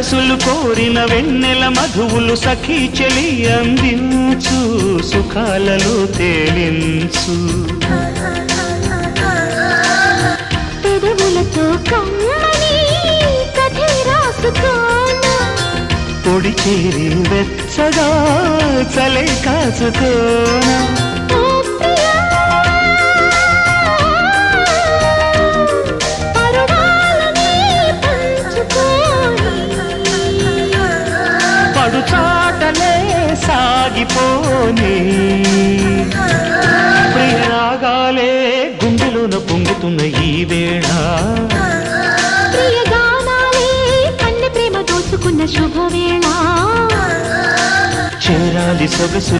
సొగసులు కోరిన వెన్నెల మధువులు సఖీ చెలి అందించు సుఖాలలో తేలించు పెదవులతో కమ్మని కథే రాసుకోనా పొడి చేరి వెచ్చగా చలే కాచుకోనా చాటలే సాగిపోని ప్రియరాగాలే గుండెలోన పొంగుతున్న ఈ వేళ ప్రియగానాలే కన్నె ప్రేమ దోచుకున్న శుభవేళ చేరాలి సొగసు